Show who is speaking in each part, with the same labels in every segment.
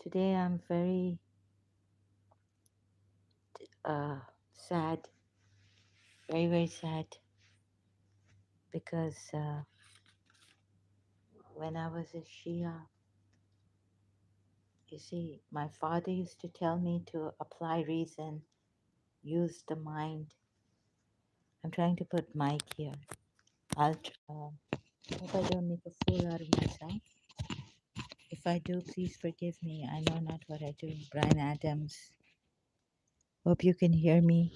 Speaker 1: Today I'm very sad, very sad, because when I was a Shia, you see, my father used to tell me to apply reason, use the mind. I'm trying to put mic here. Hope I don't make a fool out of myself. If I do, please forgive me. I know not what I do. Brian Adams. Hope you can hear me.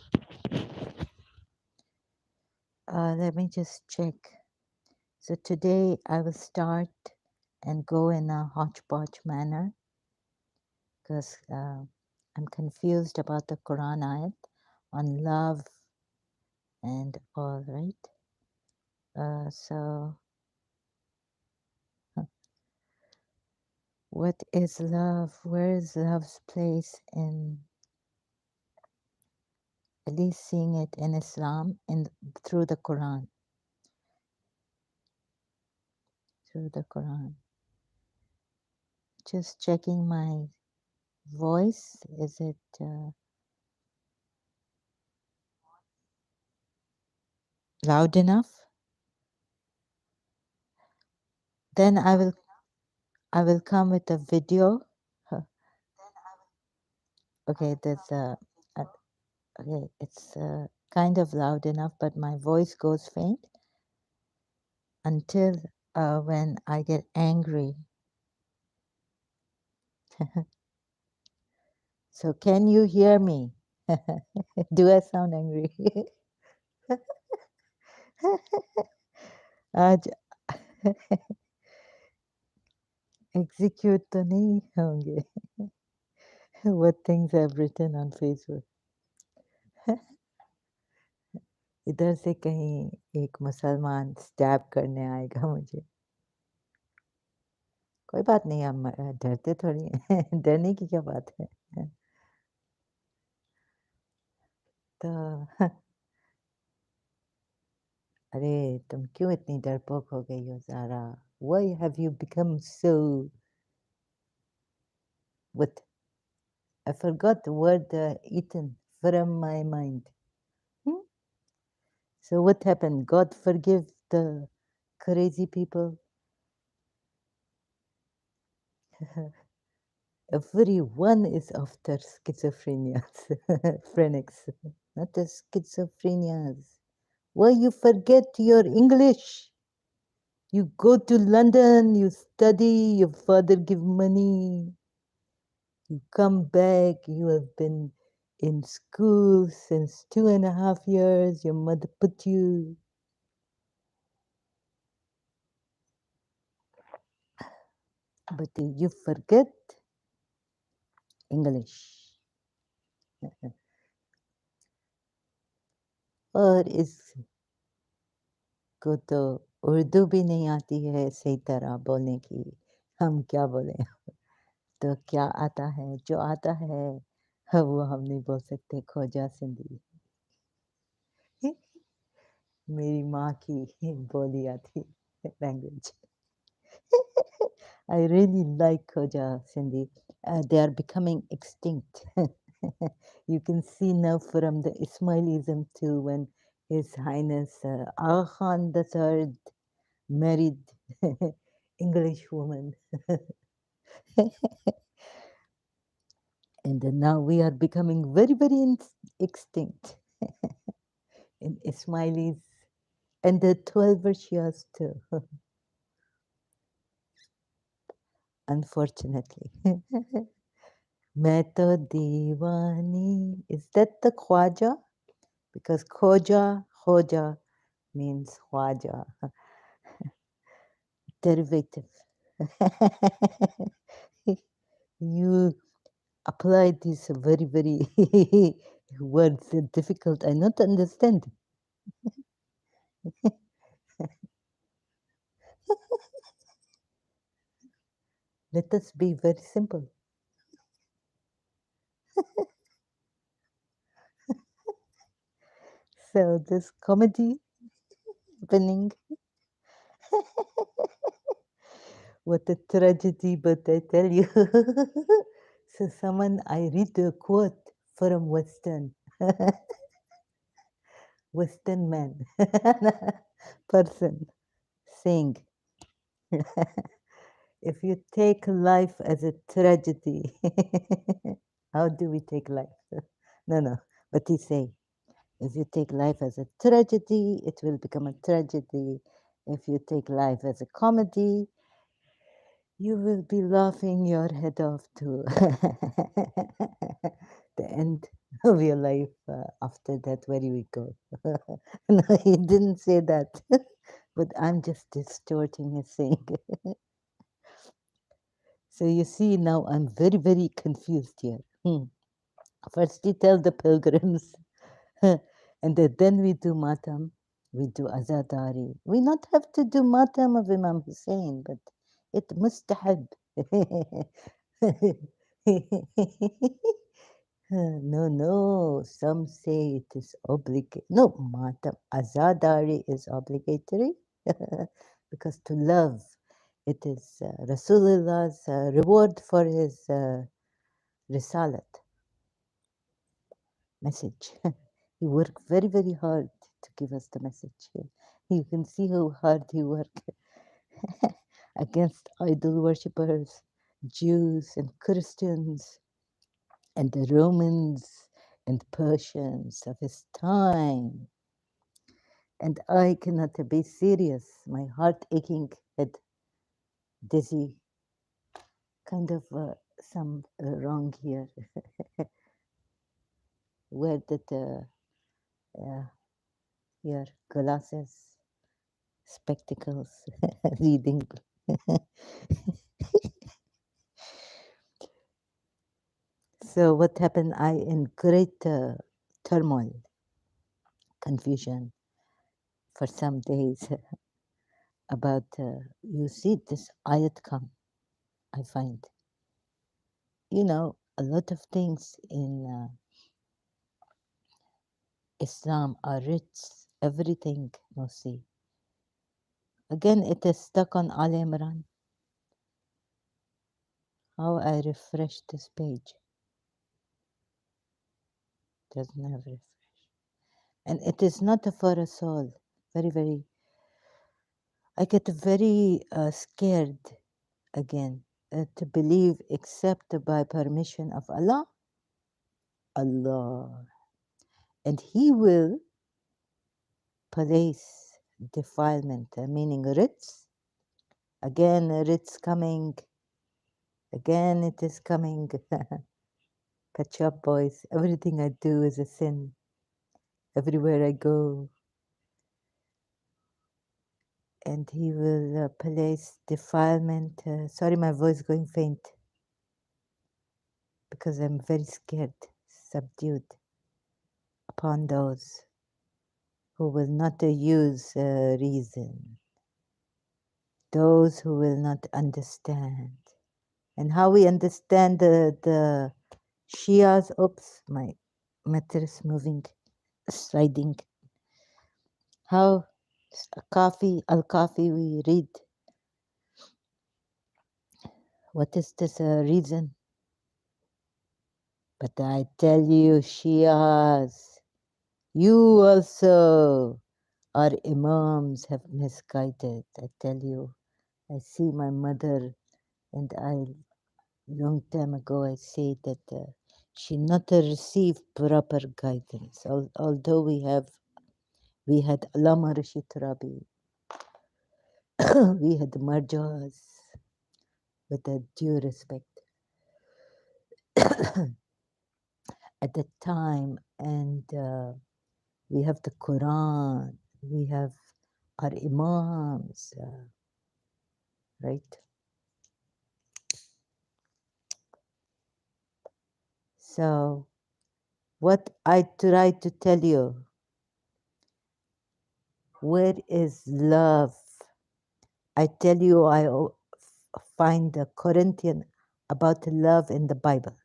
Speaker 1: Let me just check. So today I will start and go in a hodgepodge manner because I'm confused about the Quran ayat on love and all, right? So, what is love? Where is love's place in, at least seeing it in Islam, through the Quran? Through the Quran. Just checking my voice. Is it loud enough? Then I will come with a video. Huh. Okay, a okay, it's kind of loud enough, but my voice goes faint until when I get angry. So can you hear me? Do I sound angry? आज execute तो नहीं होंगे. What things I've written on Facebook. इधर से कहीं एक मुसलमान stab करने आएगा मुझे. कोई बात नहीं, हम डरते थोड़ी हैं. डरने की क्या बात है. तो अरे तुम क्यों इतनी डरपोक हो गई हो Zaara? Why have you become so what? I forgot the word eaten from my mind. Hmm? So what happened? God forgive the crazy people. Everyone is after schizophrenia, phrenics, not the schizophrenias. Why you forget your English? You go to London, you study, your father give money. You come back, you have been in school since 2.5 years, your mother put you. But you forget English. और इसको तो उर्दू भी नहीं आती है सही तरह बोलने की. हम क्या बोलें? तो क्या आता है? जो आता है वो हम नहीं बोल सकते. खोजा सिंधी. मेरी माँ की बोली आती language. I really like Khoja Sindhi. They are becoming extinct. You can see now from the Ismailism too, when His Highness Aga Khan III married English woman. And now we are becoming very, very extinct in Ismailis and the 12 Shias too, unfortunately. मैं तो दीवानी. Is that the Khwaja? Because Khoja means Khwaja, derivative. You apply these very, very words, difficult. I not understand. Let us be very simple. So this comedy happening, what a tragedy, but I tell you, So I read the quote from Western man, person saying, if you take life as a tragedy, how do we take life? No, but he say, if you take life as a tragedy, it will become a tragedy. If you take life as a comedy, you will be laughing your head off to the end of your life. After that, where you will go? No, he didn't say that, but I'm just distorting his saying. So you see, now I'm very, very confused here. First, he tell the pilgrims, and then we do matam, we do azadari. We not have to do matam of Imam Hussein, but it mustahab. No, some say it is obligatory. No, matam, azadari is obligatory because to love, it is Rasulullah's reward for his risalat, message. He worked very, very hard to give us the message. You can see how hard he worked against idol worshippers, Jews and Christians, and the Romans and Persians of his time. And I cannot be serious. My heart aching, head dizzy, kind of some wrong here. Where did your glasses, spectacles, reading? So what happened? I in great turmoil, confusion for some days about, you see this ayat come, I find. You know, a lot of things in Islam are rich, everything, you see. Again, it is stuck on Al Imran. How I refresh this page. Doesn't have refresh. And it is not for a soul. Very, very, I get very scared again to believe except by permission of Allah. Allah. And He will place defilement, meaning ritz. Again, ritz coming. Again, it is coming. Catch up, boys. Everything I do is a sin. Everywhere I go. And He will place defilement. Sorry, my voice going faint. Because I'm very scared, subdued upon those who will not use reason, those who will not understand. And how we understand the Shias, oops, my mattress moving, sliding. How Al-Kafi we read. What is this reason? But I tell you, Shias, you also our imams have misguided. I tell you, I see my mother, and I long time ago I say that she not received proper guidance. Although we had Allama Rashid Rabi, we had marjas, with a due respect at the time, and we have the Quran, we have our imams, right? So what I try to tell you, where is love? I tell you, find the Corinthian about love in the Bible.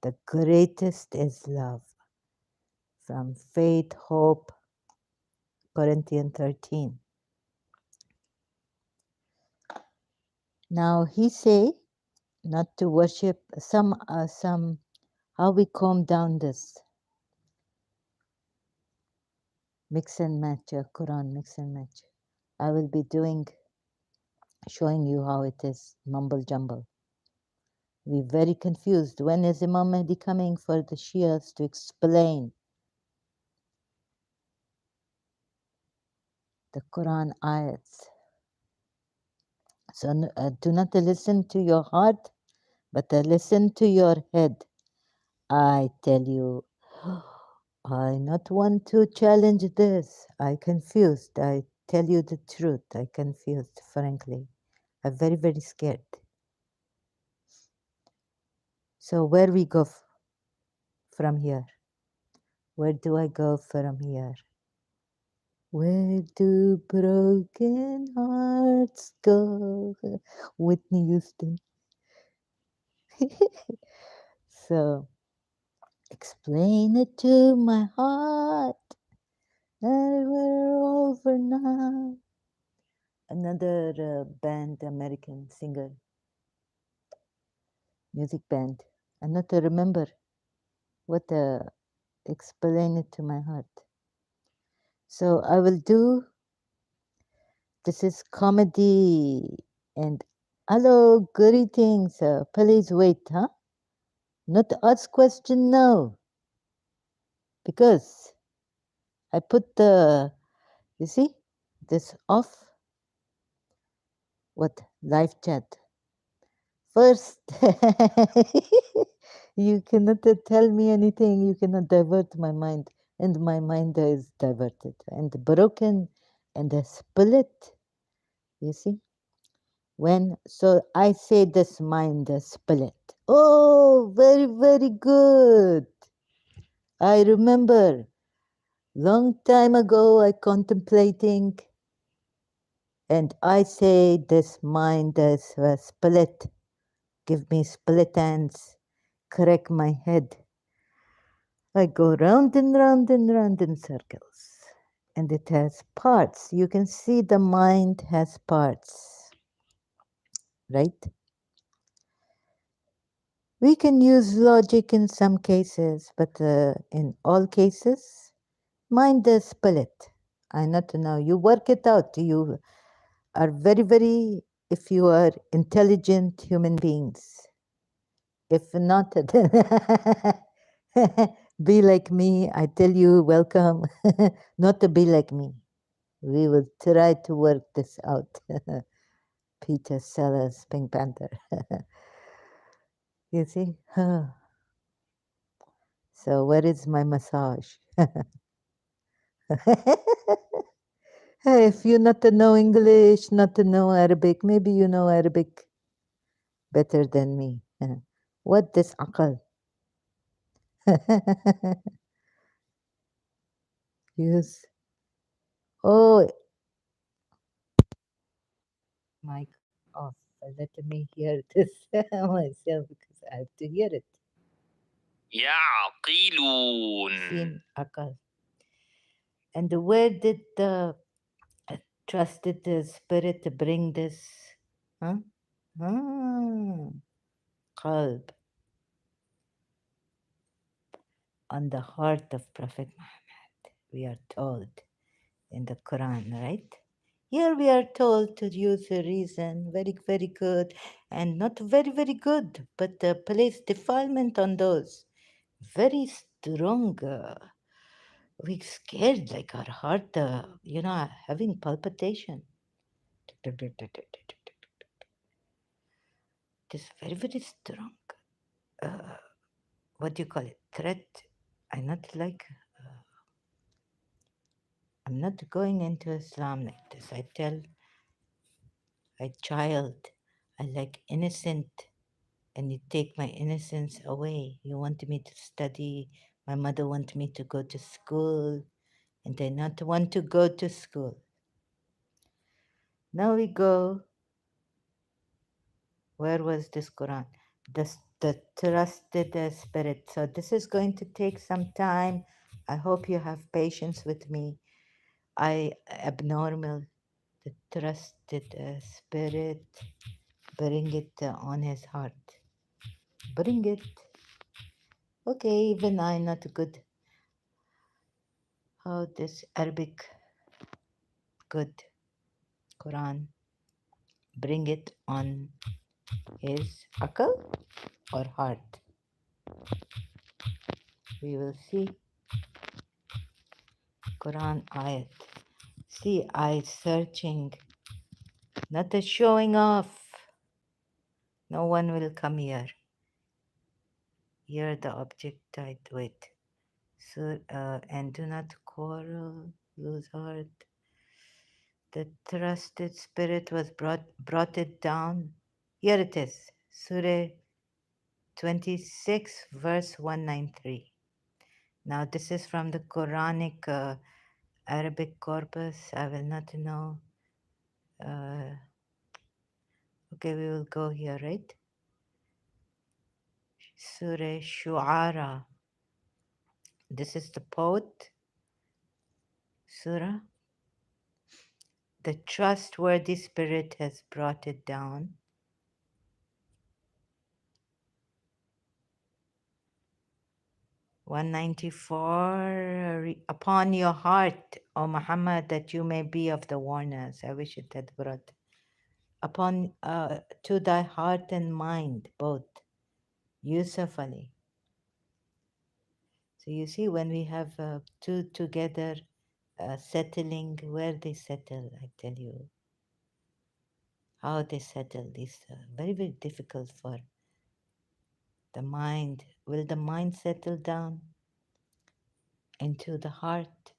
Speaker 1: The greatest is love. From faith, hope, Corinthians 13. Now he say, not to worship some how we calm down this mix and match Quran mix and match. I will be doing showing you how it is mumble jumble. We're very confused. When is Imam Mahdi coming for the Shias to explain the Quran ayats? So do not listen to your heart, but listen to your head. I tell you, I not want to challenge this. I confused. I tell you the truth. I confused, frankly. I'm very, very scared. So where we go from here? Where do I go from here? Where do broken hearts go? Whitney Houston. So explain it to my heart that we're over now. Another band, American singer, music band. I'm not to remember what explain it to my heart. So I will do. This is comedy and hello, greetings. Please wait, huh? Not ask question now because I put the you see this off. What live chat first? You cannot tell me anything. You cannot divert my mind, and my mind is diverted and broken and split. You see when so I say this mind split. Oh, very very good. I remember long time ago I contemplating and I say this mind is split. Give me split ends, crack my head. I go round and round and round in circles. And it has parts. You can see the mind has parts, right? We can use logic in some cases, but in all cases, mind is split. I not know. You work it out. You are very, very, if you are intelligent human beings. If not, be like me. I tell you, welcome. Not to be like me. We will try to work this out. Peter Sellers, Pink Panther. You see? So where is my massage? Hey, if you not to know English, not to know Arabic, maybe you know Arabic better than me. What this aqal? Use. Oh, mic off. Let me hear this myself because I have to hear it.
Speaker 2: يعقلون.
Speaker 1: Sin akal. And where did the trusted the spirit bring this? Huh? Ah, qalb, on the heart of Prophet Muhammad, we are told in the Quran, right? Here we are told to use a reason, very, very good, and not very, very good, but place defilement on those. Very strong. We scared like our heart, having palpitation. It is very, very strong. What do you call it? Threat. I not like. I'm not going into Islam like this. I tell a child, I like innocent, and you take my innocence away. You want me to study. My mother want me to go to school, and I not want to go to school. Now we go. Where was this Quran? The trusted spirit. So this is going to take some time. I hope you have patience with me. I abnormal. The trusted spirit. Bring it on his heart. Bring it. Okay, even I not good. How this Arabic good Quran. Bring it on his akal or heart. We will see. Quran ayat. See, I searching, not a showing off. No one will come here. Here the object I wait. So, and do not quarrel, lose heart. The trusted spirit was brought it down. Here it is, Surah 26, verse 193. Now this is from the Quranic Arabic corpus. I will not know. Okay, we will go here, right? Surah Shu'ara. This is the poet, Surah. The trustworthy spirit has brought it down. 194. Upon your heart, O Muhammad, that you may be of the warners. I wish it had brought. Upon to thy heart and mind, both. Yusuf Ali. So you see, when we have two together settling, where they settle, I tell you, how they settle. This very, very difficult for the mind. Will the mind settle down into the heart?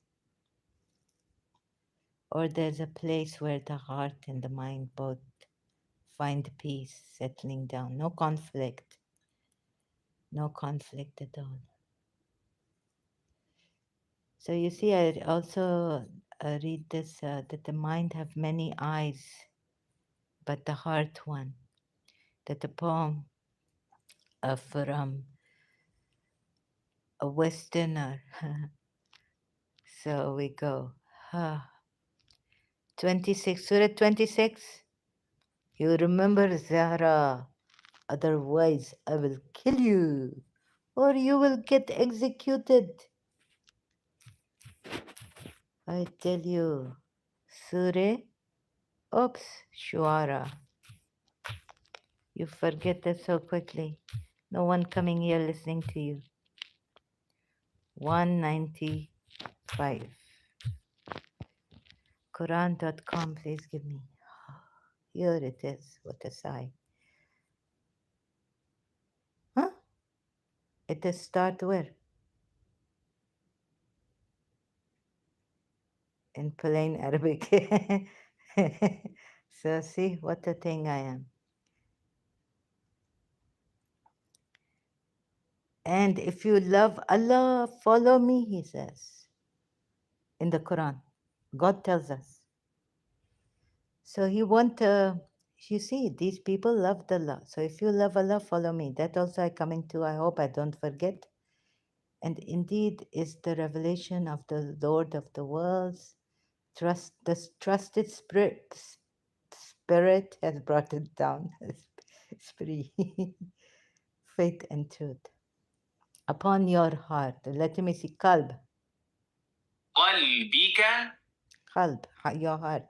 Speaker 1: Or there's a place where the heart and the mind both find peace, settling down. No conflict. No conflict at all. So you see, I also read this, that the mind have many eyes, but the heart one. That the poem from a Westerner. So we go. 26, Surah 26. You remember Zahra, otherwise I will kill you, or you will get executed. I tell you, Surah, oops, Shuara. You forget that so quickly. No one coming here listening to you. 195. Quran.com, please give me. Here it is. What a sigh. Huh? It is start where? In plain Arabic. So see what a thing I am. And if you love Allah, follow me, he says in the Quran. God tells us. So he want, you see, these people loved Allah. So if you love Allah, follow me. That also I coming to, I hope I don't forget. And indeed is the revelation of the Lord of the worlds. The trusted spirit has brought it down. Spirit, faith and truth. Upon your heart, let me see, qalb. قلبك. Qalb, your heart.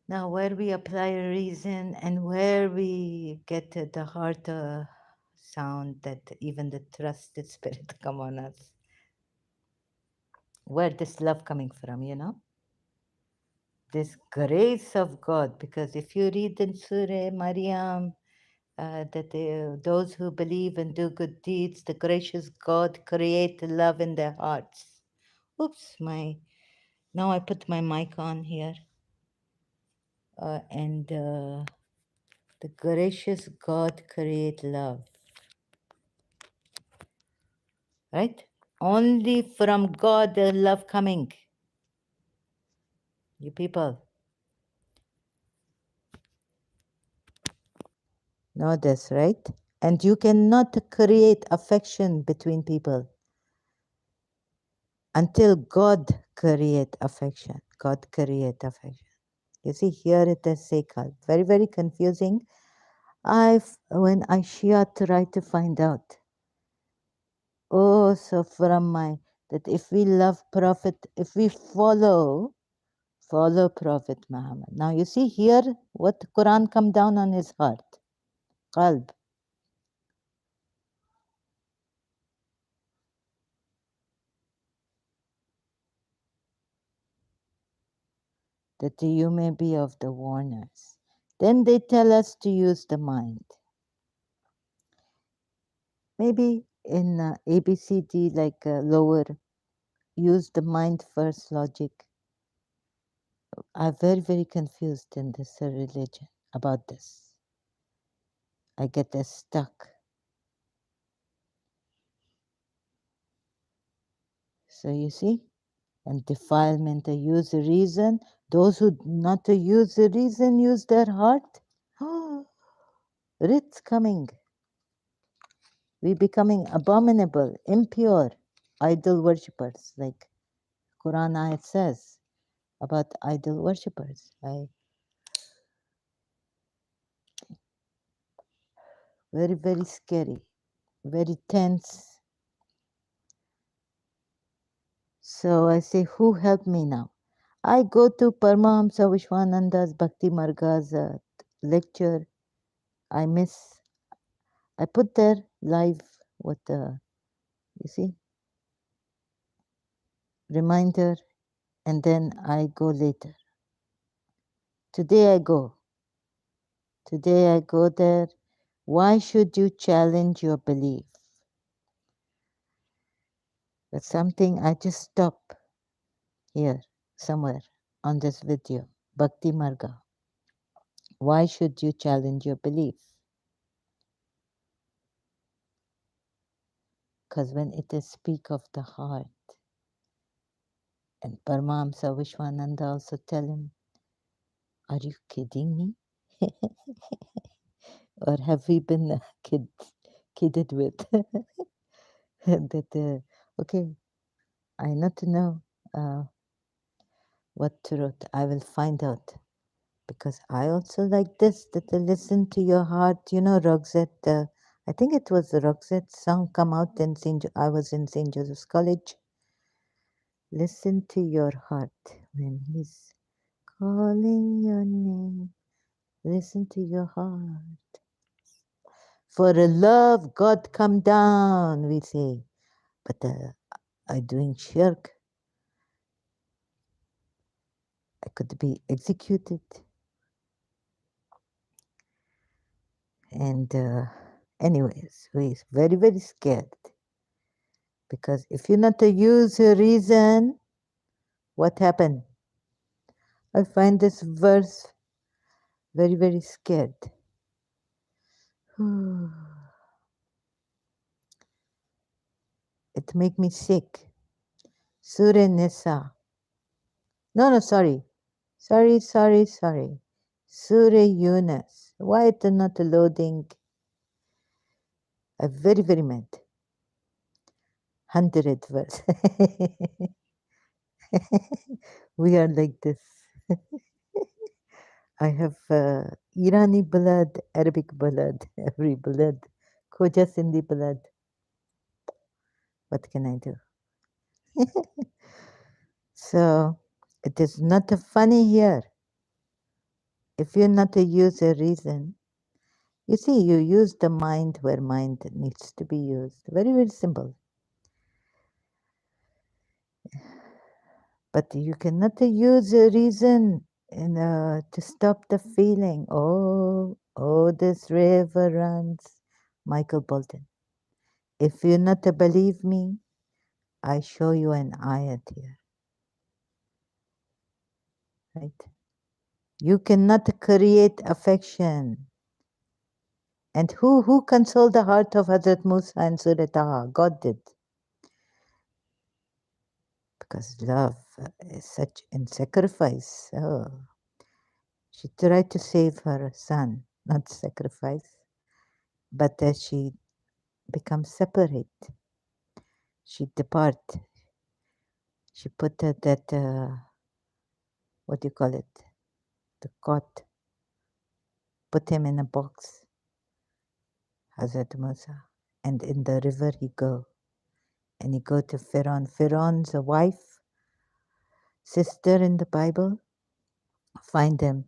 Speaker 1: Now, where we apply reason and where we get the heart sound that even the trusted spirit come on us. Where this love coming from, you know? This grace of God, because if you read in Surah Maryam, that those who believe and do good deeds, the gracious God create love in their hearts. Oops, now I put my mic on here. And the gracious God create love. Right? Only from God the love coming. You people. Know this, right? And you cannot create affection between people until God create affection. God create affection. You see, here it is say qalb. Very, very confusing. When I Shia try to find out, oh, so from my, that if we love Prophet, if we follow Prophet Muhammad. Now you see here what Quran come down on his heart, qalb. That you may be of the warners. Then they tell us to use the mind. Maybe in ABCD, like lower, use the mind first logic. I'm very, very confused in this religion about this. I get stuck. So you see, and defilement, they use the reason. Those who not to use the reason use their heart. Oh, it's coming. We becoming abominable, impure, idol worshippers, like Quran ayat says about idol worshippers. Very, very scary, very tense. So I say, who helped me now? I go to Paramahamsa Vishwananda's Bhakti Marga's lecture. I put there live with the, you see, reminder, and then I go later. Today I go. Today I go there. Why should you challenge your belief? That's something I just stop here somewhere on this video. Bhakti Marga. Why should you challenge your belief? Because when it is speak of the heart, and Paramahamsa Vishwananda also tell him, are you kidding me? Or have we been kidded with? That, okay, I not to know what truth. I will find out. Because I also like this, that I listen to your heart. You know, Roxette, I think it was the Roxette song come out in I was in St. Joseph's College. Listen to your heart when he's calling your name. Listen to your heart. For a love, God come down, we say. But I doing shirk. I could be executed. And anyways, we're very, very scared. Because if you not to use your reason, what happened? I find this verse very, very scared. It make me sick. Surah Nisa. No, sorry. Sorry. Surah Yunus. Why it not loading? I'm very, very mad. 100 verse. We are like this. I have Irani blood, Arabic blood, every blood, Khoja Sindhi blood. What can I do? So it is not funny here. If you're not to use a reason, you see, you use the mind where mind needs to be used. Very, very simple. But you cannot use a reason to stop the feeling. Oh, this river runs. Michael Bolton. If you not to believe me, I show you an ayat here. Right? You cannot create affection. And who consoled the heart of Hazrat Musa and Surah Taha? God did. Because love is such in sacrifice. Oh. She tried to save her son, not sacrifice. But as she becomes separate, she depart. She put that, what do you call it? the cot, put him in a box, Hazrat Musa, and in the river he go. And he go to Pharaoh. Pharaoh's wife, sister in the Bible, find him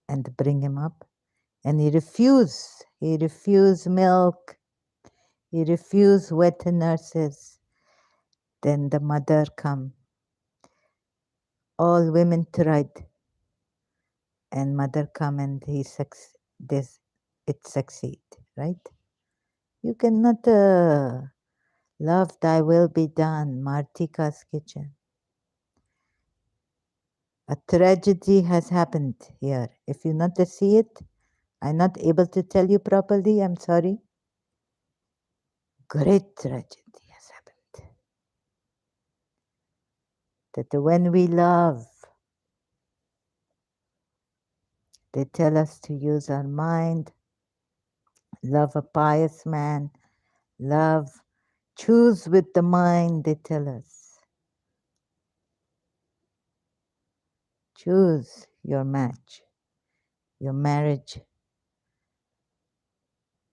Speaker 1: and bring him up. And he refused. He refused milk. He refused wet nurses. Then the mother come. All women tried. And mother come and it succeed, right? You cannot love thy will be done, Martika's kitchen. A tragedy has happened here. If you not to see it, I'm not able to tell you properly, I'm sorry. Great tragedy has happened. That when we love, they tell us to use our mind, love a pious man, love, choose with the mind, they tell us. Choose your match, your marriage.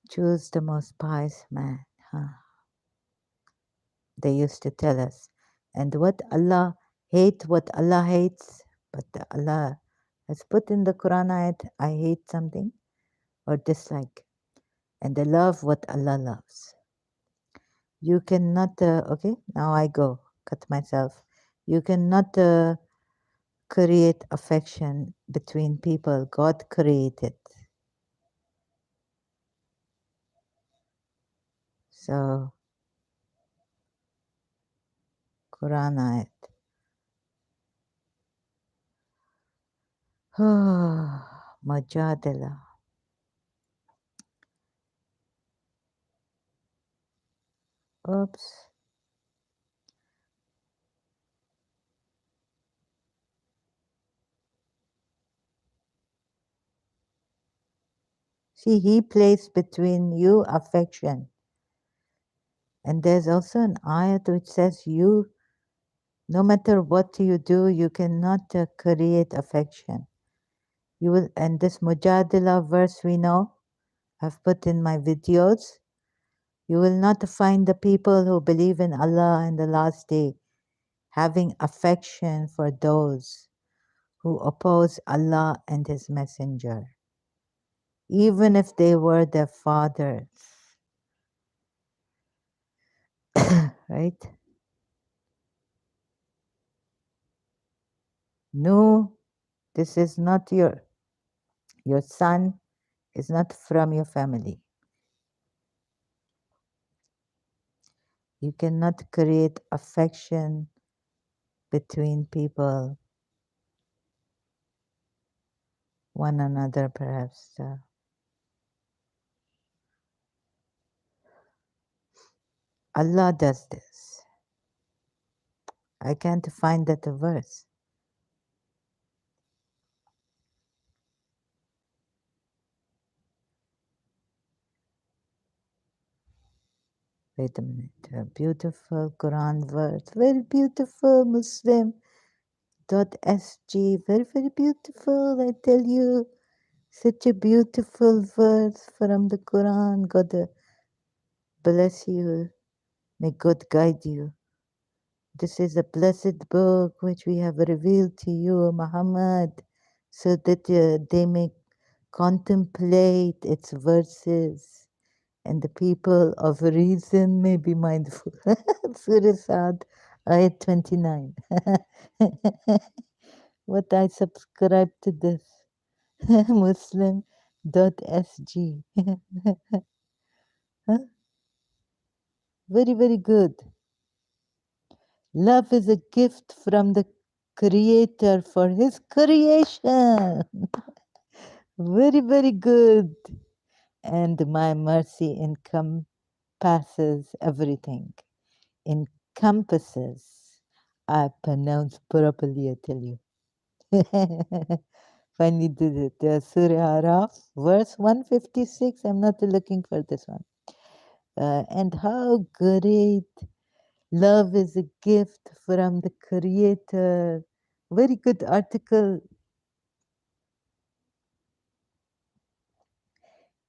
Speaker 1: Choose the most pious man. Huh? They used to tell us. And what Allah hates, but Allah has put in the Quran ayat, I hate something or dislike. And I love what Allah loves. You cannot, okay, now I go, cut myself. You cannot create affection between people. God created. So, Quran ayat. Majadala. Oops. See, he placed between you affection. And there's also an ayat which says you, no matter what you do, you cannot create affection. You will, and this Mujadila verse we know, I've put in my videos. You will not find the people who believe in Allah and the last day having affection for those who oppose Allah and His Messenger, even if they were their fathers. Right? No, this is not your son is not from your family. You cannot create affection between people, one another perhaps. Allah does this. I can't find that verse. Wait a minute. A beautiful Quran verse. Very beautiful Muslim. .sg. Very, very beautiful. I tell you. Such a beautiful verse from the Quran. God bless you. May God guide you. This is a blessed book which we have revealed to you, Muhammad, so that they may contemplate its verses and the people of reason may be mindful. Surah Sad, ayat 29. What I subscribe to this Muslim.sg. Huh? Very, very good. Love is a gift from the Creator for His creation. Very, very good. And my mercy encompasses everything. Encompasses. I pronounce properly, I tell you. Finally did it. Surah Araf, verse 156. I'm not looking for this one. And how great love is a gift from the Creator. Very good article.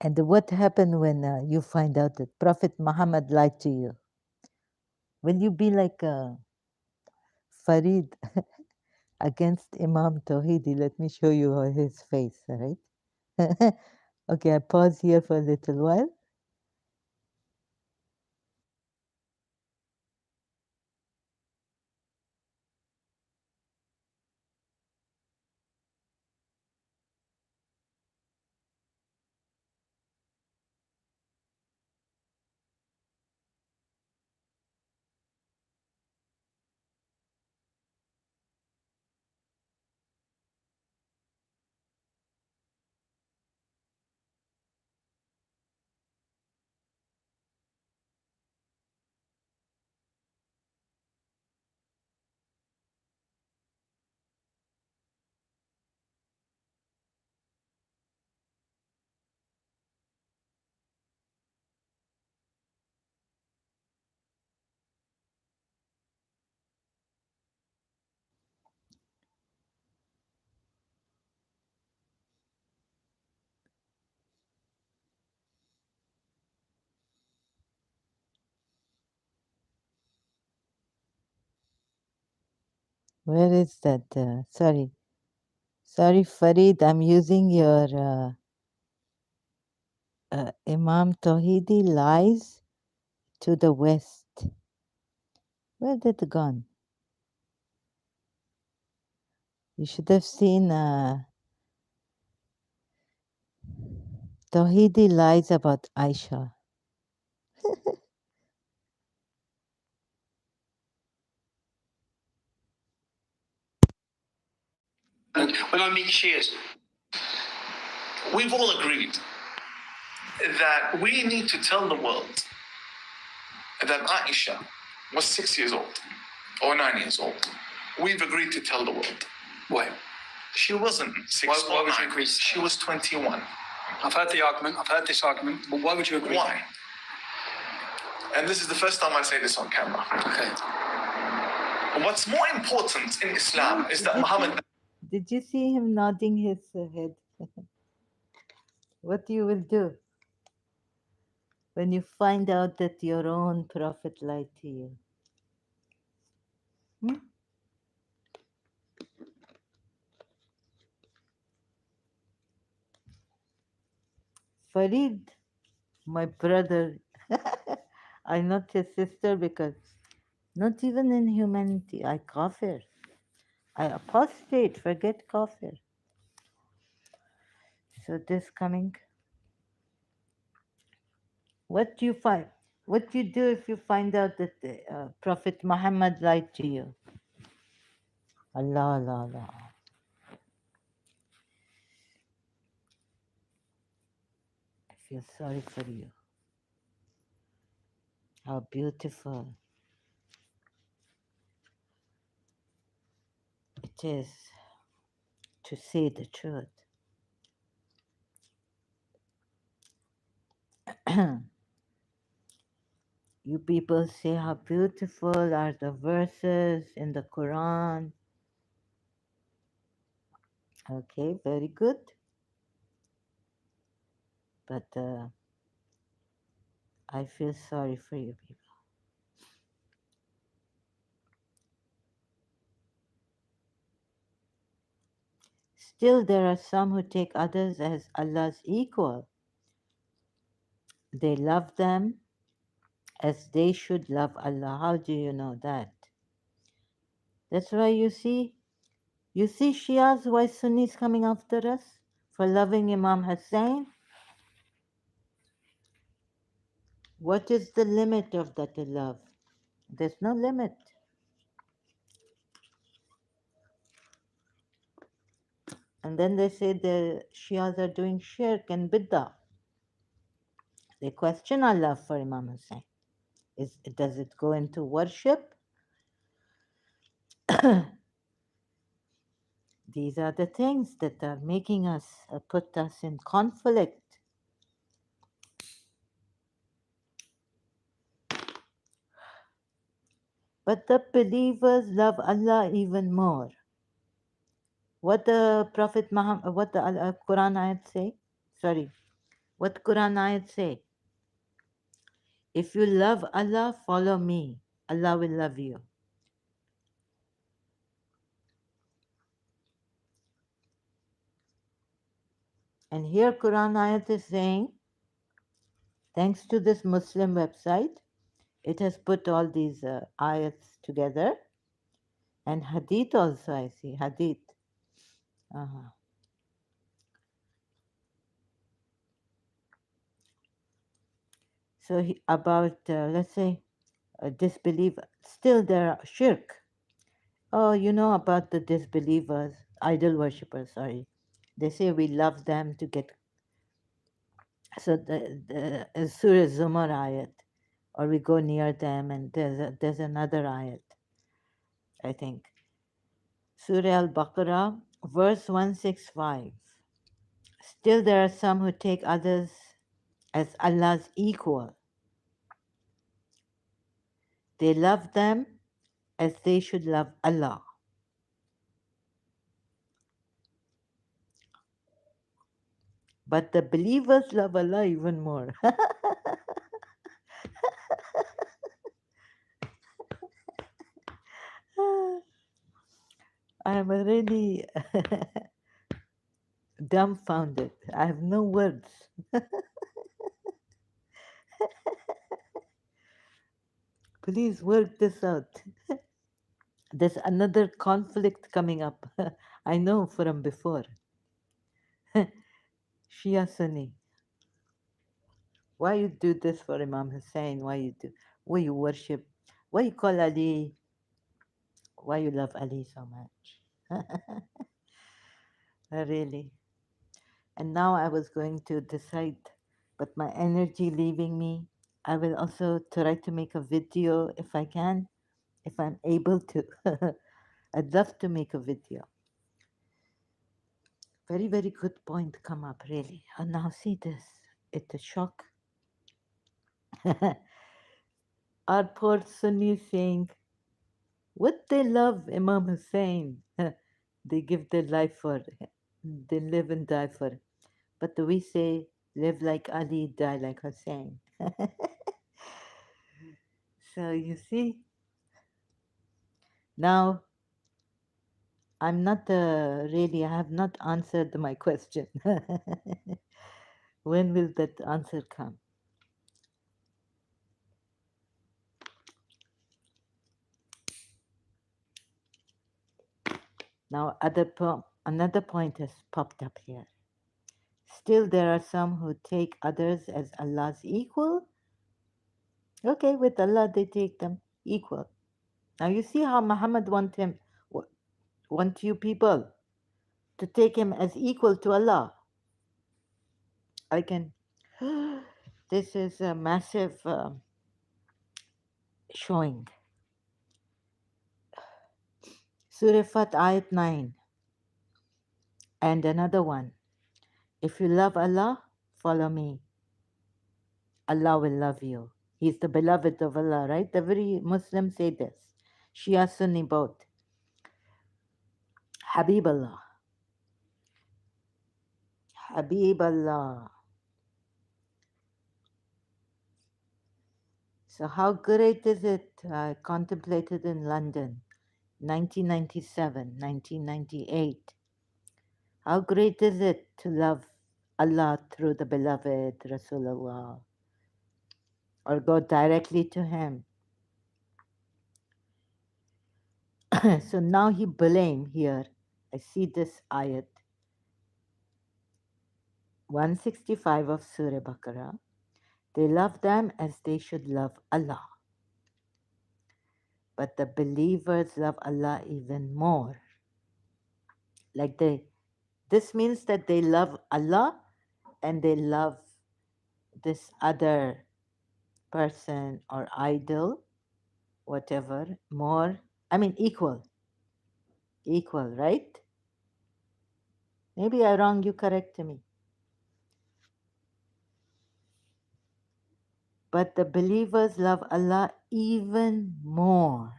Speaker 1: And what happened when you find out that Prophet Muhammad lied to you? Will you be like Farid against Imam Tawhidi? Let me show you his face, all right? Okay, I pause here for a little while. Where is that? Sorry, Farid, I'm using your Imam Tawhidi lies to the west. Where did it gone? You should have seen Tawhidi lies about Aisha.
Speaker 2: When I meet Shias, we've all agreed that we need to tell the world that Aisha was 6 years old or 9 years old. We've agreed to tell the world. Why? She wasn't six. Why would you agree? She was 21. I've heard the argument. I've heard this argument. But why would you agree? Why? And this is the first time I say this on camera. Okay. What's more important in Islam is that Muhammad.
Speaker 1: Did you see him nodding his head? What you will do when you find out that your own prophet lied to you? Hmm? Farid, my brother, I'm not your sister because not even in humanity I kafir. I apostate, forget kafir. So this coming, what do you find? What you do if you find out that Prophet Muhammad lied to you? Allah, Allah, Allah. I feel sorry for you. How beautiful it is to say the truth. You people say how beautiful are the verses in the Quran. Okay, very good. But I feel sorry for you people. Still, there are some who take others as Allah's equal. They love them as they should love Allah. How do you know that? That's why you see Shias, why Sunnis coming after us for loving Imam Hussein? What is the limit of that love? There's no limit. And then they say the Shias are doing shirk and bid'ah. They question our love for Imam Hussein. Does it go into worship? These are the things that are making us, put us in conflict. But the believers love Allah even more. What the Prophet Muhammad, what the Quran ayat say? Sorry, What Quran ayat say? If you love Allah, follow me. Allah will love you. And here Quran ayat is saying, thanks to this Muslim website, it has put all these ayats together. And hadith also, I see, hadith. Uh-huh. So about, let's say, disbelief, still there are shirk. Oh, you know about the disbelievers, idol worshippers, sorry. They say we love them to get. So the Surah Zumar ayat, or we go near them, and there's another ayat, I think. Surah Al Baqarah, verse 165. Still, there are some who take others as Allah's equal. They love them as they should love Allah. But the believers love Allah even more. I am really dumbfounded. I have no words. Please work this out. There's another conflict coming up. I know from before. Shia Sunni. Why you do this for Imam Hussein? Why you do? Why you worship? Why you call Ali? Why you love Ali so much? Really. And now I was going to decide, but my energy leaving me. I will also try to make a video if I can, if I'm able to. I'd love to make a video. Very, very good point come up, really. And now see this. It's a shock. Our poor Sunni saying, what they love Imam Hussein. They give their life for, they live and die for. But we say, live like Ali, die like Hussein. So you see, now I'm not really, I have not answered my question. When will that answer come? Now, another point has popped up here. Still, there are some who take others as Allah's equal. Okay, with Allah, they take them equal. Now, you see how Muhammad want you people to take him as equal to Allah. I can. This is a massive showing. Surah Fat Ayat 9. And another one. If you love Allah, follow me. Allah will love you. He's the beloved of Allah, right? Every Muslim say this. Shia Sunni both. Habib Allah. Habib Allah. So how great is it? I contemplated in London, 1997, 1998. How great is it to love Allah through the beloved Rasulullah, or go directly to Him? So now he blame here. I see this ayat 165 of Surah Baqarah. They love them as they should love Allah. But the believers love Allah even more. Like this means that they love Allah and they love this other person or idol, whatever, more. I mean, equal, right? Maybe I wrong, you correct me. But the believers love Allah even more.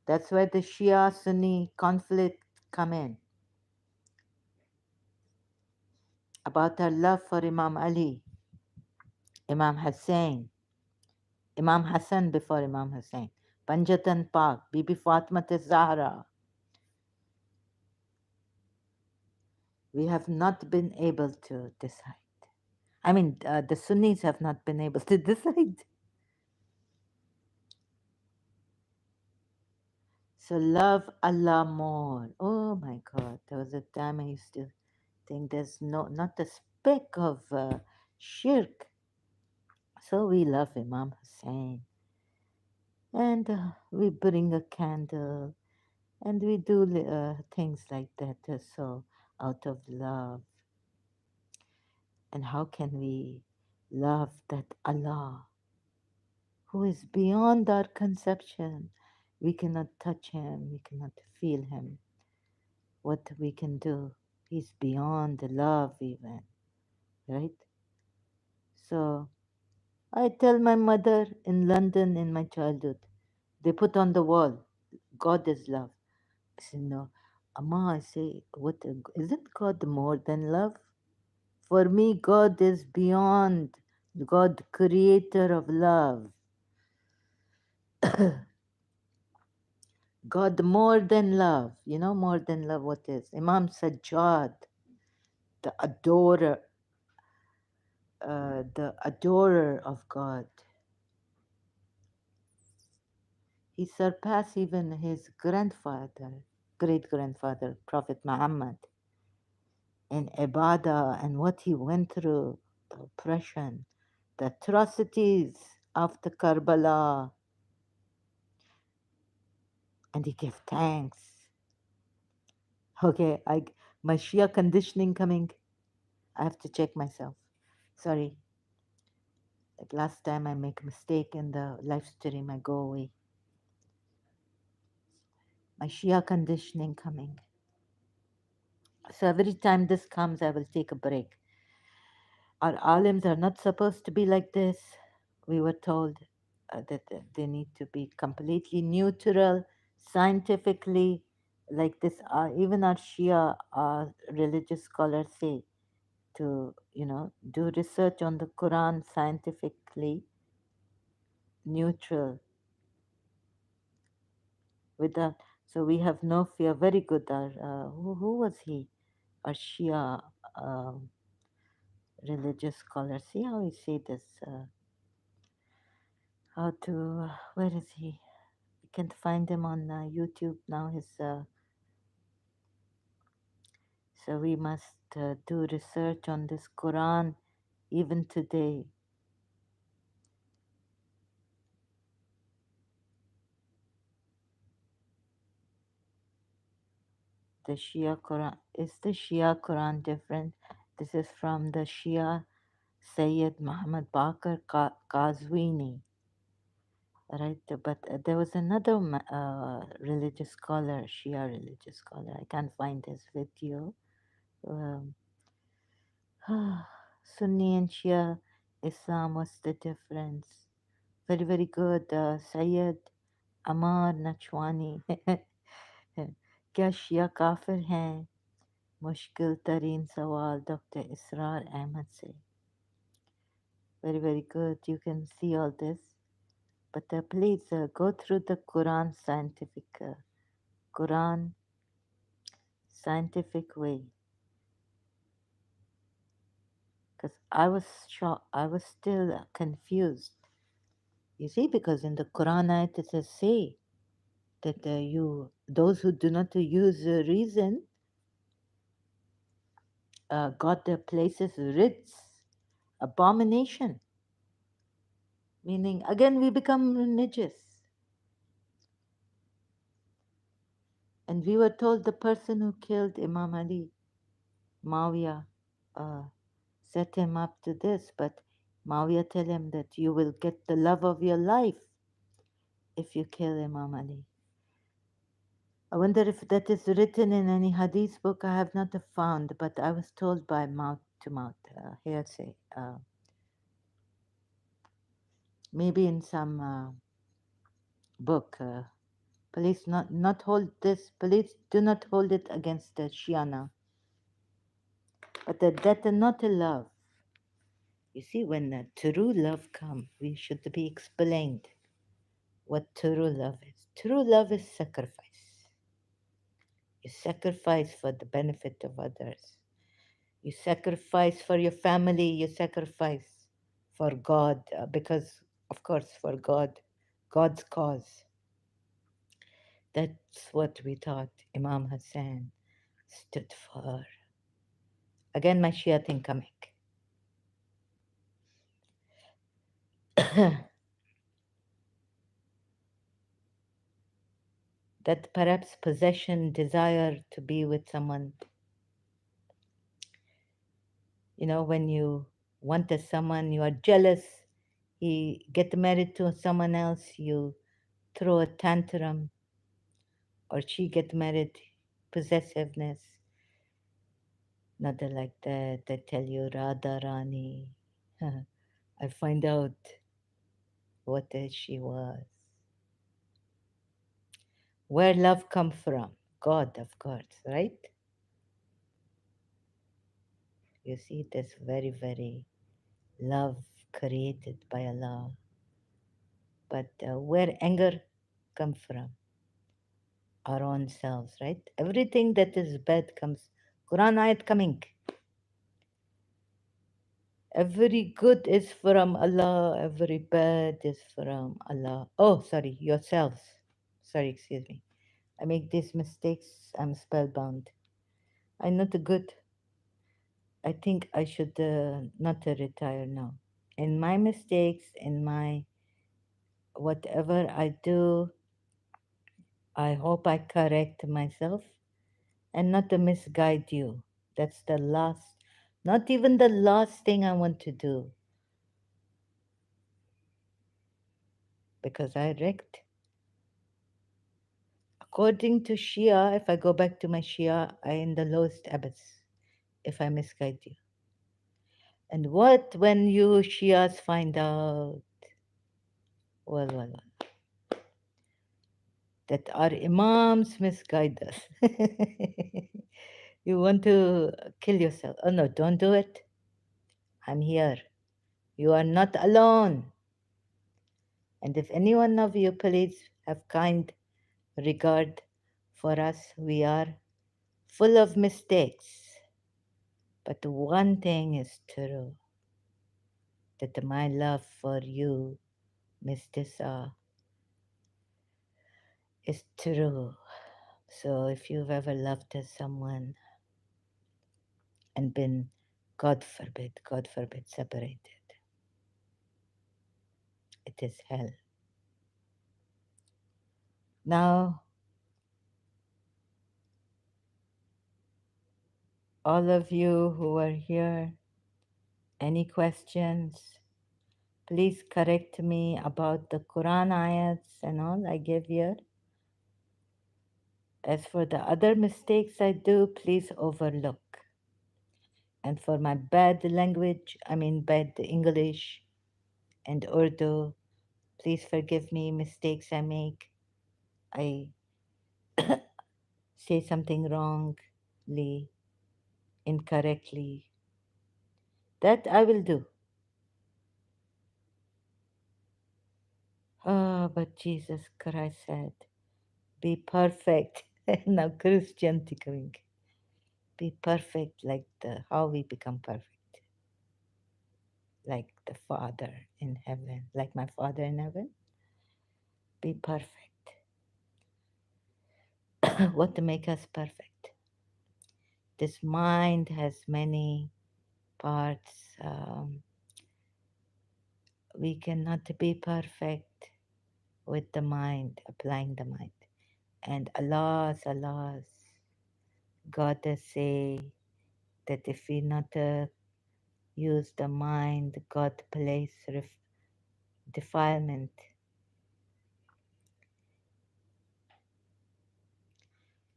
Speaker 1: That's where the Shia Sunni conflict come in. about our love for Imam Ali, Imam Hussein, Imam Hassan before Imam Hussein, Panjatan Pak, Bibi Fatma Zahra. We have not been able to decide. I mean, the Sunnis have not been able to decide. So love Allah more. Oh my God, there was a time I used to think there's not a speck of shirk. So we love Imam Hussein, and we bring a candle, and we do things like that. So out of love, and how can we love that Allah, who is beyond our conception? We cannot touch him. We cannot feel him. What we can do, he's beyond the love even, right? So I tell my mother in London in my childhood, they put on the wall, God is love. I said, no. Amma, I say, what isn't God more than love? For me, God is beyond, God creator of love. God more than love. You know more than love what is? Imam Sajjad, the adorer of God. He surpassed even his grandfather, great grandfather, Prophet Muhammad, in ibadah and what he went through, the oppression, the atrocities of the Karbala, and he gave thanks. Okay, my Shia conditioning coming. I have to check myself. Sorry. Like last time I make a mistake in the live stream, I go away. My Shia conditioning coming. So every time this comes, I will take a break. Our alims are not supposed to be like this. We were told that they need to be completely neutral, scientifically, like this. Even our Shia religious scholars say to, do research on the Quran scientifically neutral. Without, so we have no fear. Very good. Our who was he? Our Shia religious scholar. See how he say this. How to? Where is he? I can't find him on YouTube now. So we must do research on this Quran even today. The Shia Quran, is the Shia Quran different? This is from the Shia Sayyid Muhammad Baqir Qazwini, right? But there was another religious scholar, Shia religious scholar. I can't find his video. Um, Sunni and Shia Islam, what's the difference? Very, very good. Sayyid Amar Nachwani. क्या शिया काफिर हैं? मुश्किल तरीन सवाल doctor इसरार अहमद से. Very, very good. You can see all this. But please go through the Quran scientific way. Because I was shocked. I was still confused. You see, because in the Quran ayat it says, say that those who do not use reason, God places writs, abomination. Meaning, again, we become religious. And we were told the person who killed Imam Ali, Mawiya, uh, set him up to this, but Mawiya tell him that you will get the love of your life if you kill Imam Ali. I wonder if that is written in any hadith book. I have not found, but I was told by mouth to mouth, hearsay. Maybe in some book. Please not hold this. Please do not hold it against the Shia now. But that not a love. You see, when true love comes, we should be explained what true love is. True love is sacrifice. You sacrifice for the benefit of others. You sacrifice for your family. You sacrifice for God, because, of course, for God, God's cause. That's what we thought Imam Hassan stood for. Again, my Shia thing coming. That perhaps possession, desire to be with someone, when you want someone, you are jealous, he get married to someone else, you throw a tantrum, or she get married, possessiveness. Nothing like that. I tell you, Radha Rani. I find out what she was. Where love come from? God, of course, right? You see, this very, very love created by Allah. But where anger come from? Our own selves, right? Everything that is bad comes. Quran ayat coming. Every good is from Allah, every bad is from Allah. Oh, sorry, yourselves. Sorry, excuse me. I make these mistakes, I'm spellbound. I'm not good. I think I should not retire now. In my mistakes, in my whatever I do, I hope I correct myself and not to misguide you. That's the last, not even the last thing I want to do, because I wrecked. According to Shia, if I go back to my Shia, I in the lowest abyss if I misguide you. And what when you Shias find out, well, that our Imams misguide us? You want to kill yourself. Oh no, don't do it. I'm here. You are not alone. And if any one of you please have kind regard for us, we are full of mistakes. But one thing is true, that my love for you, Miss Tissa, is true. So if you've ever loved someone and been, God forbid, separated, it is hell. Now, all of you who are here, any questions? Please correct me about the Quran ayats and all I give here. As for the other mistakes I do, please overlook. And for my bad language, I mean bad English and Urdu, please forgive me mistakes I make. I say something wrongly, incorrectly. That I will do. Ah, but Jesus Christ said, be perfect. Now Christianity coming. Be perfect like how we become perfect. Like the Father in heaven. Like my Father in heaven. Be perfect. What to make us perfect? This mind has many parts. We cannot be perfect with the mind, applying the mind. And alas, God does say that if we not use the mind, God place defilement.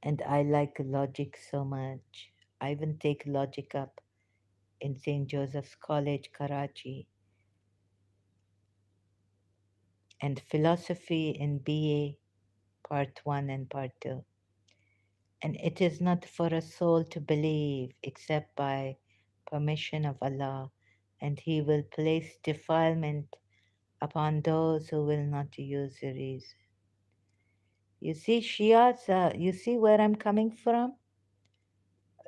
Speaker 1: And I like logic so much. I even take logic up in St. Joseph's College, Karachi, and philosophy in BA Part 1 and Part 2. And it is not for a soul to believe except by permission of Allah, and He will place defilement upon those who will not use the reason. You see, Shias, you see where I'm coming from?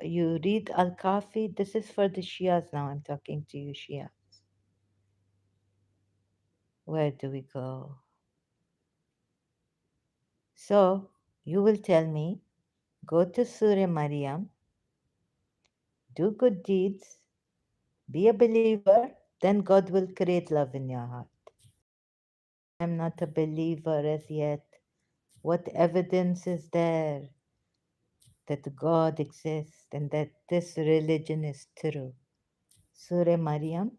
Speaker 1: You read Al Kafi. This is for the Shias now. I'm talking to you, Shia. Where do we go? So, you will tell me go to Surah Maryam, do good deeds, be a believer, then God will create love in your heart. I'm not a believer as yet. What evidence is there that God exists and that this religion is true? Surah Maryam.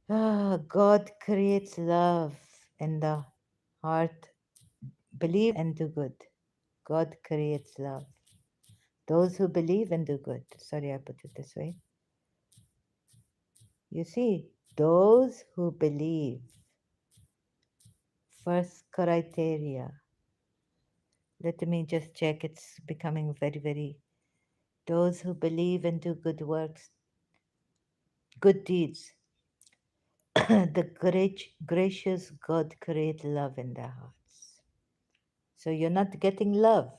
Speaker 1: God creates love in the heart. Believe and do good. God creates love. Those who believe and do good. Sorry, I put it this way. You see, those who believe, first criteria. Let me just check, it's becoming very, very. Those who believe and do good works, good deeds. The gracious God create love in their hearts. So you're not getting love.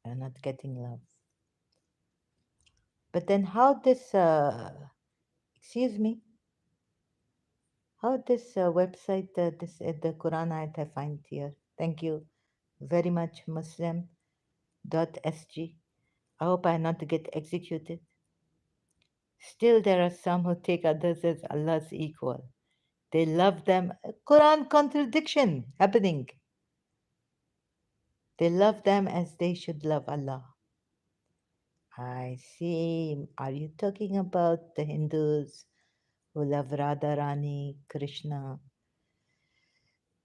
Speaker 1: You're not getting love. But then how this, excuse me, how this website, the Quran ayat I find here. Thank you very much, Muslim.sg. I hope I not get executed. Still, there are some who take others as Allah's equal. They love them. Quran contradiction happening. They love them as they should love Allah. I see. Are you talking about the Hindus who love Radharani, Krishna?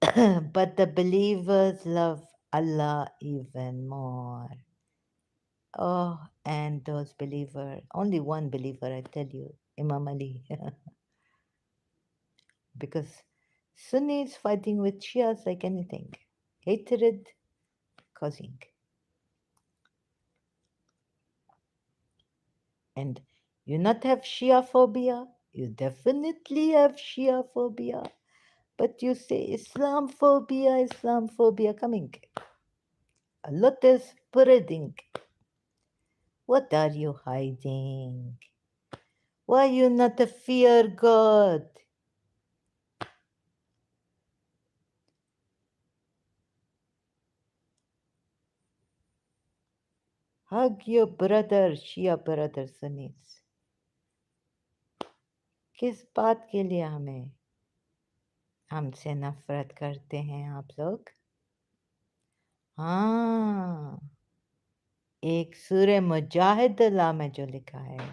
Speaker 1: But the believers love Allah even more. Oh, and those believers, only one believer, I tell you, Imam Ali. Because Sunnis fighting with Shias like anything. Hatred causing. And you not have Shia phobia? You definitely have Shia phobia. But you say Islam phobia coming. A lot is spreading. What are you hiding? Why you not a fear God? Hug your brother, Shia brother Sunnis. किस बात के लिए हमें हमसे नफरत करते हैं आप लोग? हाँ, एक सूर्य मुजाहिदुल्लाह में जो लिखा है,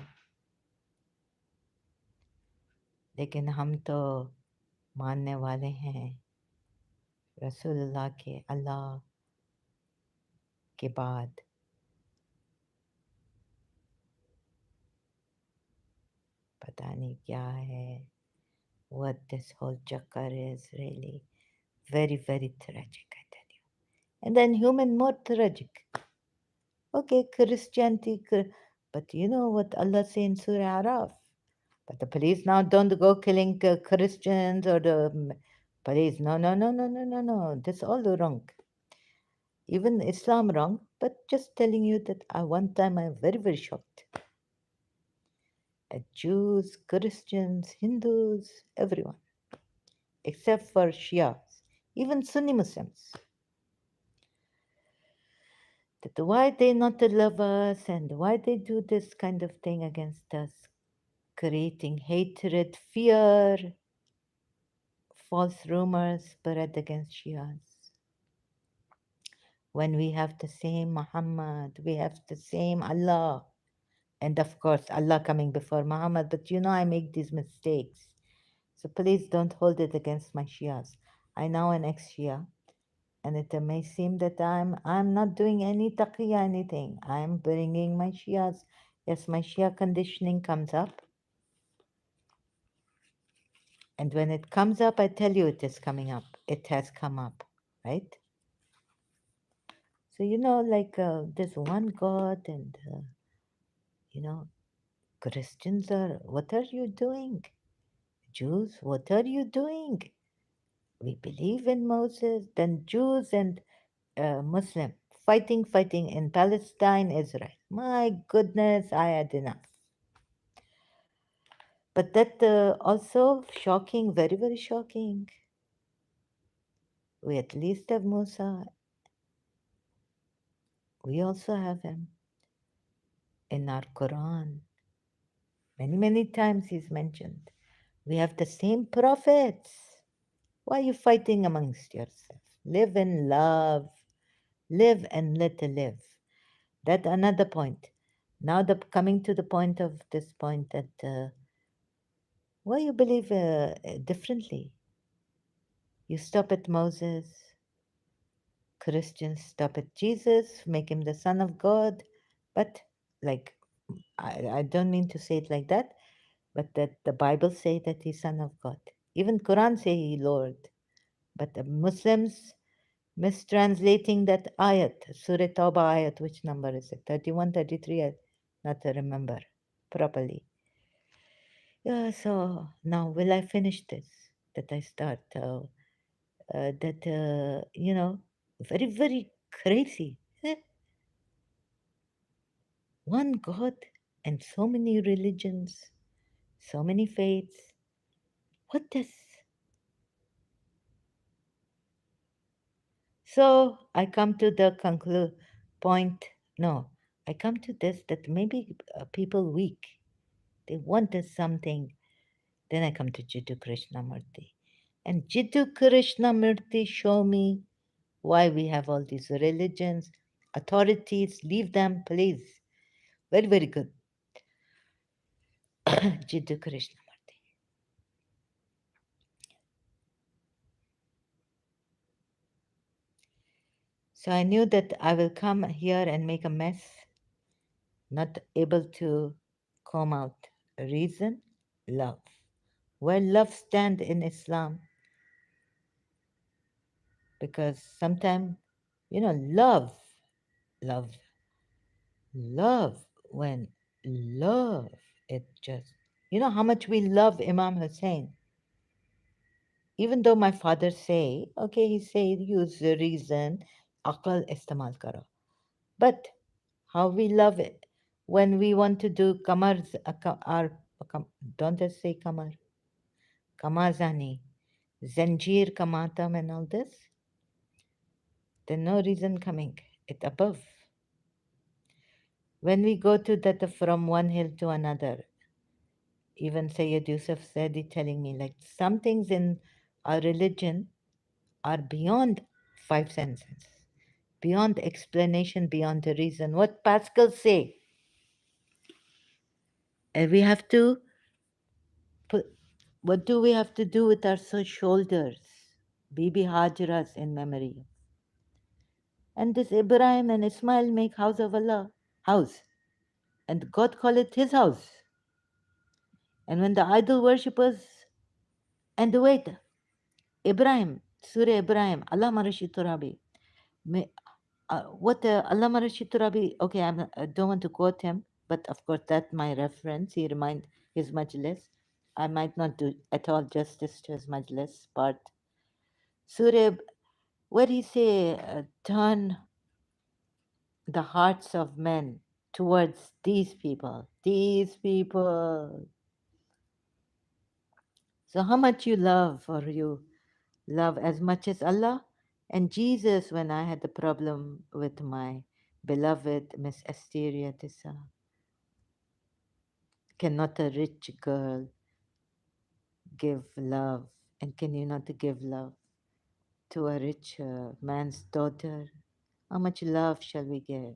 Speaker 1: लेकिन हम तो मानने वाले हैं रसूलुल्लाह के अल्लाह के बाद पता नहीं क्या है. What this whole chakkar is really very, very tragic, I tell you. And then human more tragic. Okay, Christianity, but you know what Allah says in Surah Araf? But the police now don't go killing Christians or the police. No, no, no, no, no, no, no. That's all wrong. Even Islam wrong. But just telling you that one time I'm very, very shocked. At Jews, Christians, Hindus, everyone, except for Shias, even Sunni Muslims. That why they not love us and why they do this kind of thing against us, creating hatred, fear, false rumors spread against Shias. When we have the same Muhammad, we have the same Allah, and of course Allah coming before Muhammad, but you know I make these mistakes. So please don't hold it against my Shias. I know an ex-Shia, and it may seem that I'm not doing any taqiyya, anything. I'm bringing my Shias. Yes, my Shia conditioning comes up. And when it comes up, I tell you it is coming up. It has come up, right? So, you know, like there's one God and You know, Christians are, what are you doing? Jews, what are you doing? We believe in Moses. Then Jews and Muslim fighting in Palestine, Israel. My goodness, I had enough. But that also shocking, very, very shocking. We at least have Musa. We also have him in our Quran. Many, many times he's mentioned. We have the same prophets. Why are you fighting amongst yourself? Live in love. Live and let live. That another point. Now the coming to the point of this point that why you believe differently. You stop at Moses. Christians stop at Jesus, make him the Son of God. But like I don't mean to say it like that, but that the Bible say that he's Son of God. Even Quran say he Lord. But the Muslims mistranslating that ayat, Surah Tawbah ayat, which number is it? 31, 33, I not to remember properly. Yeah, so now will I finish this? That I start, very, very crazy. One God and so many religions, so many faiths. What does So I come to the conclude point. No, I come to this that maybe people weak. They wanted something. Then I come to Jiddu Krishnamurti. And Jiddu Krishnamurti show me why we have all these religions, authorities. Leave them, please. Very, very good. Jiddu Krishnamurti. So I knew that I will come here and make a mess, not able to comb out reason, love. Where love stand in Islam, because sometimes, love, love, when love, it just, how much we love Imam Hussein. Even though my father say, okay, he say use the reason, aql istemal karo. But how we love it when we want to do kamars, don't I say kamar, kamazani, zanjir kamatam and all this. There's no reason coming. It above. When we go to that from one hill to another, even Sayyid Yusuf said it telling me like some things in our religion are beyond five senses, beyond explanation, beyond the reason. What Pascal say? We have to put. What do we have to do with our shoulders? Bibi Hajras in memory. And this Ibrahim and Ismail make house of Allah house, and God call it His house. And when the idol worshippers, and wait, Ibrahim, Surah Ibrahim, Allah Marashi Turabi, what Allah Marashi Turabi, okay, I don't want to quote him, but of course that's my reference. He remind his majlis. I might not do at all justice to his majlis part. Surah, where he say, turn the hearts of men towards these people, these people. So how much you love, or you love as much as Allah? And Jesus, when I had the problem with my beloved Miss Asteria Tissa, cannot a rich girl give love? And can you not give love to a rich man's daughter? How much love shall we give?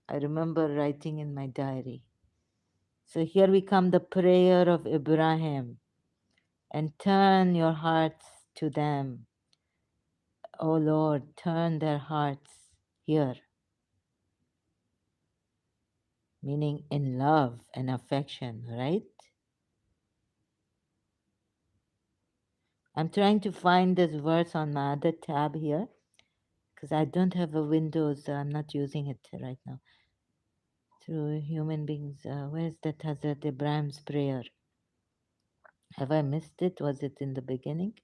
Speaker 1: I remember writing in my diary. So here we come, the prayer of Ibrahim, and turn your hearts to them. O Lord, turn their hearts here, meaning in love and affection, right? I'm trying to find this verse on my other tab here because I don't have a Windows, so I'm not using it right now. through human beings. Where's that Hazrat Ibrahim's prayer? Have I missed it? Was it in the beginning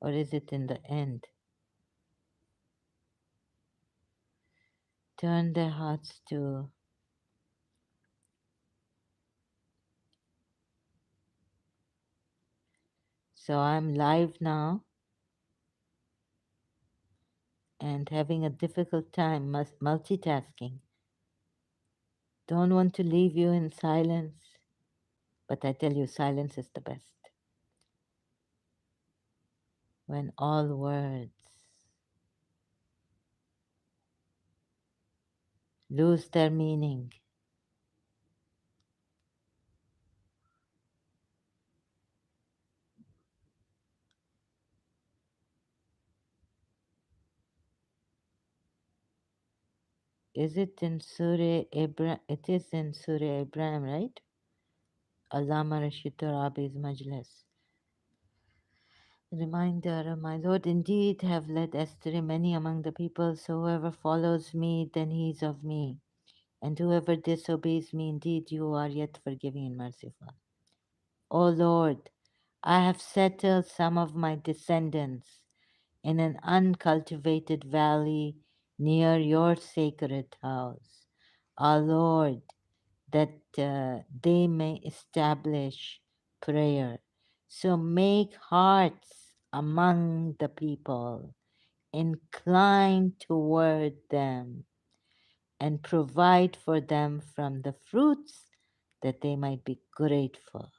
Speaker 1: or is it in the end? Turn their hearts to. So I'm live now and having a difficult time multitasking. Don't want to leave you in silence, but I tell you, silence is the best. When all words lose their meaning. Is it in Surah Abraham? It is in Surah Abraham, right? Allama Rashid Rabi's Majlis. Reminder, my Lord, indeed have led astray many among the people, so whoever follows me, then he is of me. And whoever disobeys me, indeed you are yet forgiving and merciful. O Lord, I have settled some of my descendants in an uncultivated valley near your sacred house. Our Lord, that they may establish prayer. So make hearts among the people, incline toward them, and provide for them from the fruits that they might be grateful.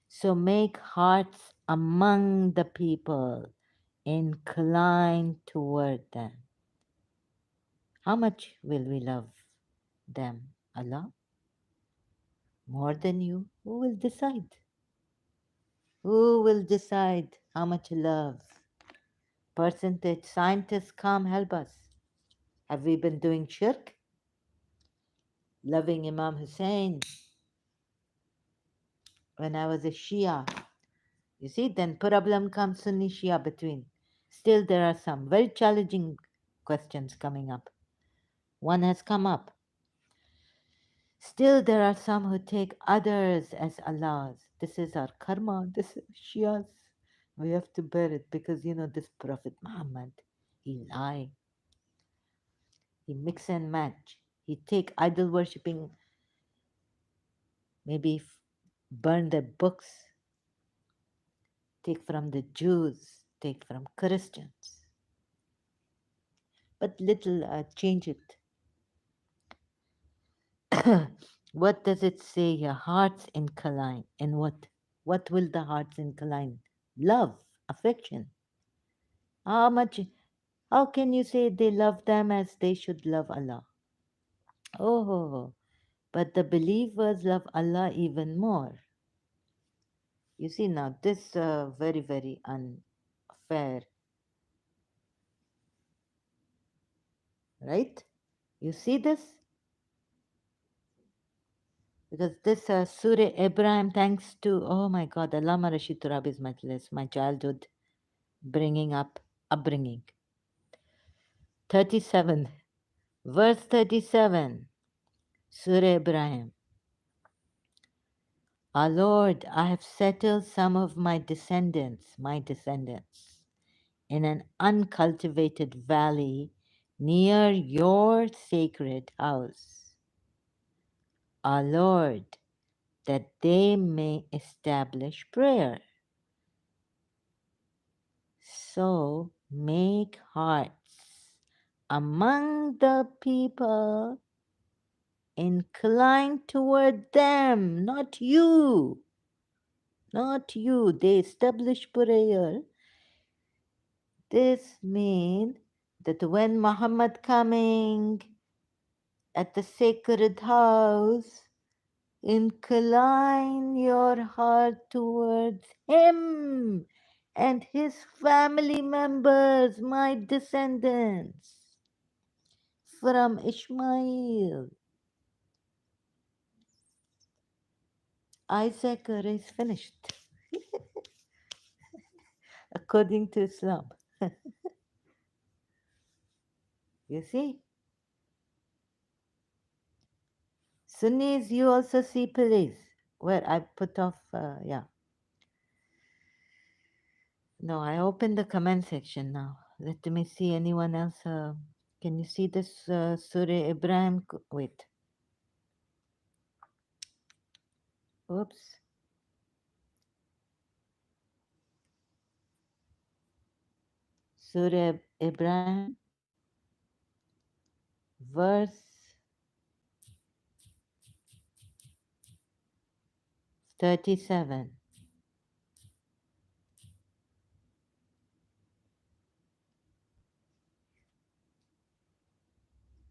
Speaker 1: So make hearts among the people, incline toward them. How much will we love them, Allah? More than you? Who will decide? Who will decide how much love? Percentage scientists, come help us. Have we been doing shirk? Loving Imam Hussein when I was a Shia. You see, then problem comes Sunni Shia between. Still, there are some very challenging questions coming up. One has come up. Still, there are some who take others as Allahs. This is our karma. This is Shias. We have to bear it because this Prophet Muhammad, he lie, he mix and match. He take idol worshipping, maybe burn their books, take from the Jews, take from Christians, but little change it. What does it say? Your hearts incline. And what? What will the hearts incline? Love, affection. How much? How can you say they love them as they should love Allah? Oh, but the believers love Allah even more. You see now, this very, very unfair, right? You see this? Because this Surah Ibrahim, thanks to, oh my God, Allama Rashid Turabi's Majlis, my childhood upbringing. 37, verse 37, Surah Ibrahim. Our Lord, I have settled some of my descendants, in an uncultivated valley near your sacred house. Our Lord, that they may establish prayer. So make hearts among the people, incline toward them, not you. Not you. They establish prayer. This means that when Muhammad coming at the sacred house, incline your heart towards him and his family members, my descendants from Ishmael. Isaac is finished, according to Islam. You see? Sunnis, you also see, please. Where I put off, yeah. No, I opened the comment section now. Let me see anyone else. Can you see this Surah Ibrahim? Wait. Oops. Surah Ibrahim, verse 37.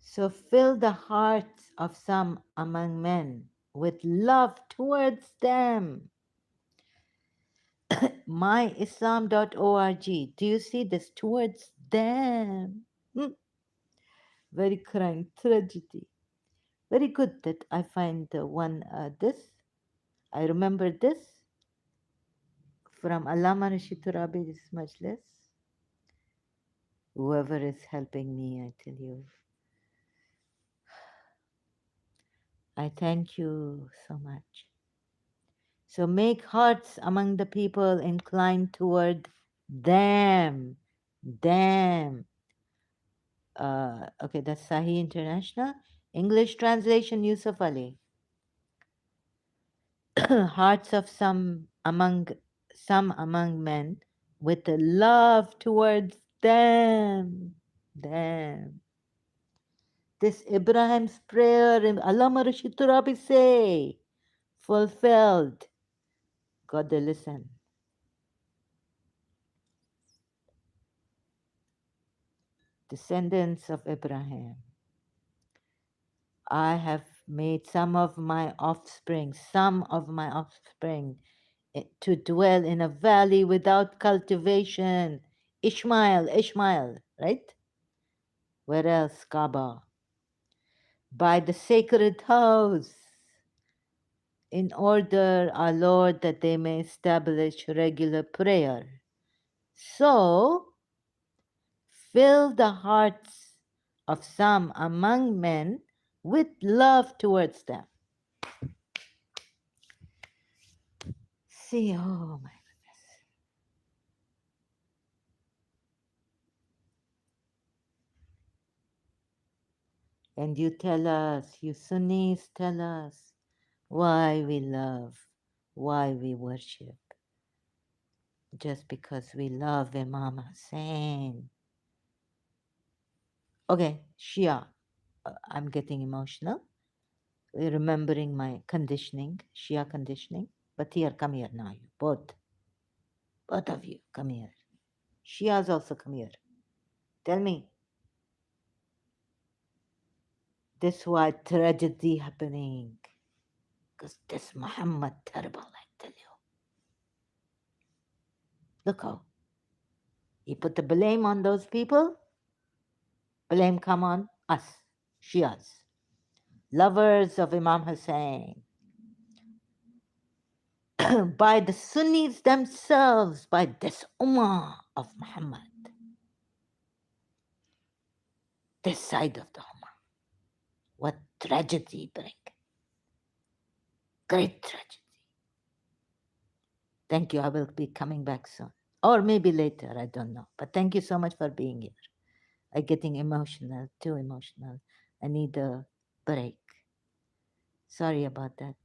Speaker 1: So fill the hearts of some among men with love towards them. myislam.org. Do you see this? Towards them. Very crying tragedy. Very good that I find one this. I remember this from Allama Rashid Turabi's Majlis. Whoever is helping me, I tell you, I thank you so much. So make hearts among the people inclined toward them. Them. Okay, that's Sahih International. English translation, Yusuf Ali. Hearts of some among men with a love towards them. Them. This Ibrahim's prayer, Allama Rashid Turabi say, fulfilled. God, they listen. Descendants of Abraham. I have made some of my offspring to dwell in a valley without cultivation. Ishmael, right? Where else? Kaaba. By the sacred house, in order, our Lord, that they may establish regular prayer. So, fill the hearts of some among men with love towards them. See, oh my. And you tell us, you Sunnis tell us why we love, why we worship. Just because we love Imam Hussein. Okay, Shia. I'm getting emotional. Remembering my conditioning, Shia conditioning. But here, come here now, you both of you, come here. Shias also come here. Tell me, this why tragedy happening? Because this Muhammad terrible, I tell you. Look how he put the blame on those people. Blame come on us, Shias, lovers of Imam Hussein. By the Sunnis themselves, by this Ummah of Muhammad, this side of the Ummah. What tragedy bring. Great tragedy. Thank you. I will be coming back soon. Or maybe later, I don't know. But thank you so much for being here. I'm getting emotional, too emotional. I need a break. Sorry about that.